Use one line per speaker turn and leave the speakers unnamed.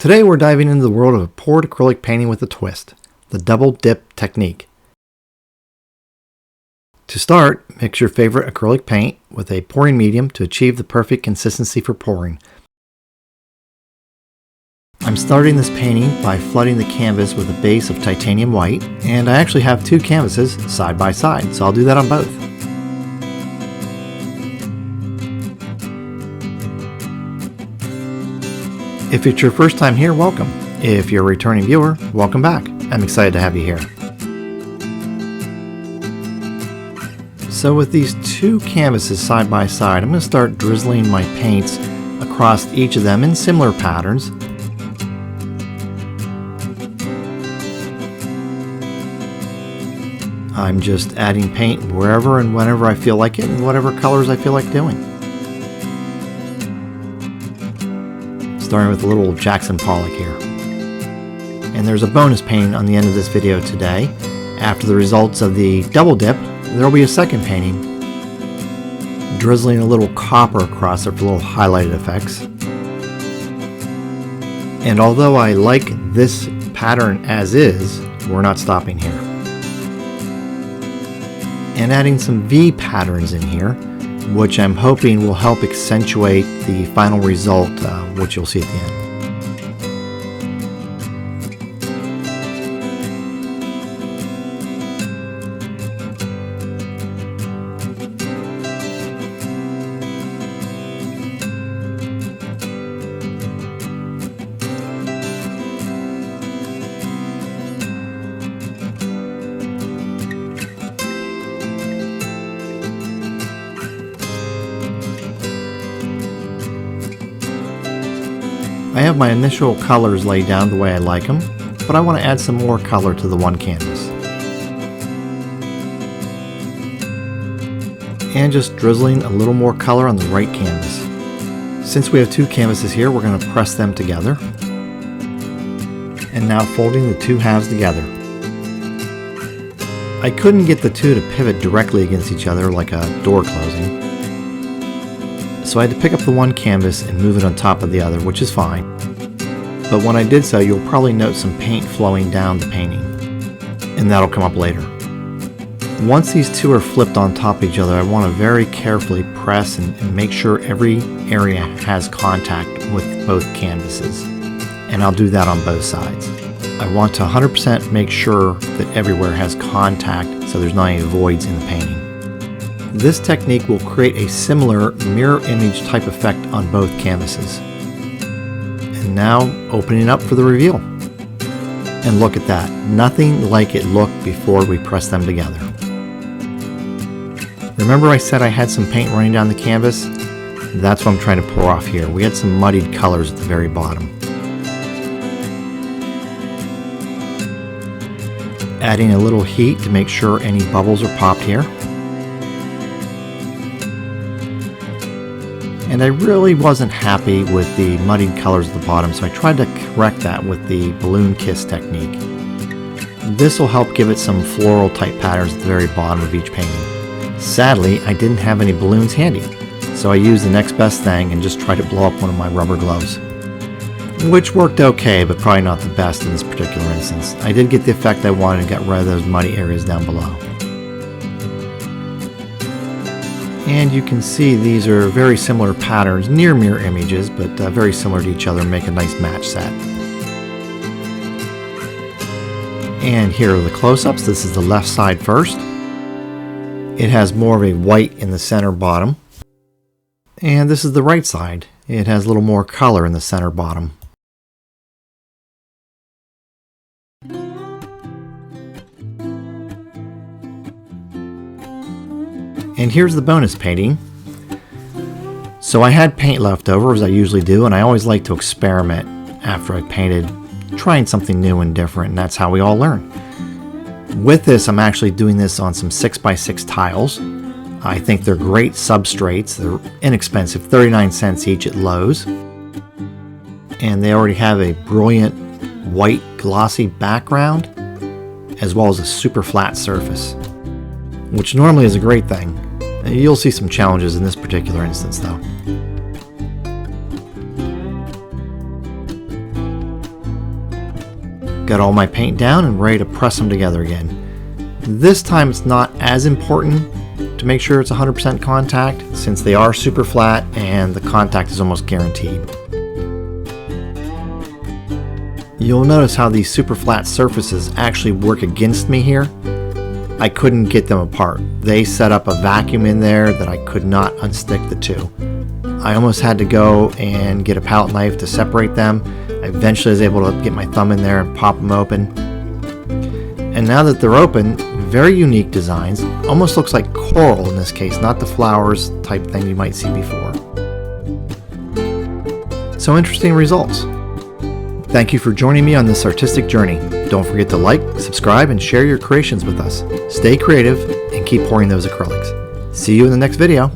Today we're diving into the world of poured acrylic painting with a twist, the double dip technique. To start, mix your favorite acrylic paint with a pouring medium to achieve the perfect consistency for pouring. I'm starting this painting by flooding the canvas with a base of titanium white, and I actually have two canvases side by side, so I'll do that on both. If it's your first time here, welcome. If you're a returning viewer, welcome back. I'm excited to have you here. So with these two canvases side by side, I'm going to start drizzling my paints across each of them in similar patterns. I'm just adding paint wherever and whenever I feel like it, and whatever colors I feel like doing. Starting with a little Jackson Pollock here. And there's a bonus painting on the end of this video today. After the results of the double dip, there will be a second painting, drizzling a little copper across it for little highlighted effects. And although I like this pattern as is, we're not stopping here. And adding some V patterns in here, which I'm hoping will help accentuate the final result, which you'll see at the end. I have my initial colors laid down the way I like them, but I want to add some more color to the one canvas. And just drizzling a little more color on the right canvas. Since we have two canvases here, we're going to press them together. And now folding the two halves together. I couldn't get the two to pivot directly against each other like a door closing. So I had to pick up the one canvas and move it on top of the other, which is fine. But when I did so, you'll probably note some paint flowing down the painting, and that'll come up later. Once these two are flipped on top of each other, I want to very carefully press and make sure every area has contact with both canvases. And I'll do that on both sides. I want to 100% make sure that everywhere has contact so there's not any voids in the painting. This technique will create a similar mirror image type effect on both canvases. And now opening up for the reveal. And look at that, nothing like it looked before we pressed them together. Remember I said I had some paint running down the canvas? That's what I'm trying to pour off here. We had some muddied colors at the very bottom. Adding a little heat to make sure any bubbles are popped here. And I really wasn't happy with the muddied colors at the bottom, so I tried to correct that with the balloon kiss technique. This will help give it some floral type patterns at the very bottom of each painting. Sadly, I didn't have any balloons handy, so I used the next best thing and just tried to blow up one of my rubber gloves. Which worked okay, but probably not the best in this particular instance. I did get the effect I wanted and got rid of those muddy areas down below. And you can see these are very similar patterns, near mirror images, but very similar to each other, make a nice match set. And here are the close-ups. This is the left side first. It has more of a white in the center bottom. And this is the right side. It has a little more color in the center bottom. And here's the bonus painting. So I had paint left over, as I usually do, and I always like to experiment after I painted, trying something new and different, and that's how we all learn. With this, I'm actually doing this on some 6x6 tiles. I think they're great substrates. They're inexpensive, 39 cents each at Lowe's. And they already have a brilliant white glossy background, as well as a super flat surface, which normally is a great thing. You'll see some challenges in this particular instance though. Got all my paint down and ready to press them together again. This time it's not as important to make sure it's 100% contact, since they are super flat and the contact is almost guaranteed. You'll notice how these super flat surfaces actually work against me here. I couldn't get them apart. They set up a vacuum in there that I could not unstick the two. I almost had to go and get a palette knife to separate them. I eventually was able to get my thumb in there and pop them open. And now that they're open, very unique designs. Almost looks like coral in this case, not the flowers type thing you might see before. So interesting results. Thank you for joining me on this artistic journey. Don't forget to like, subscribe, and share your creations with us. Stay creative and keep pouring those acrylics. See you in the next video.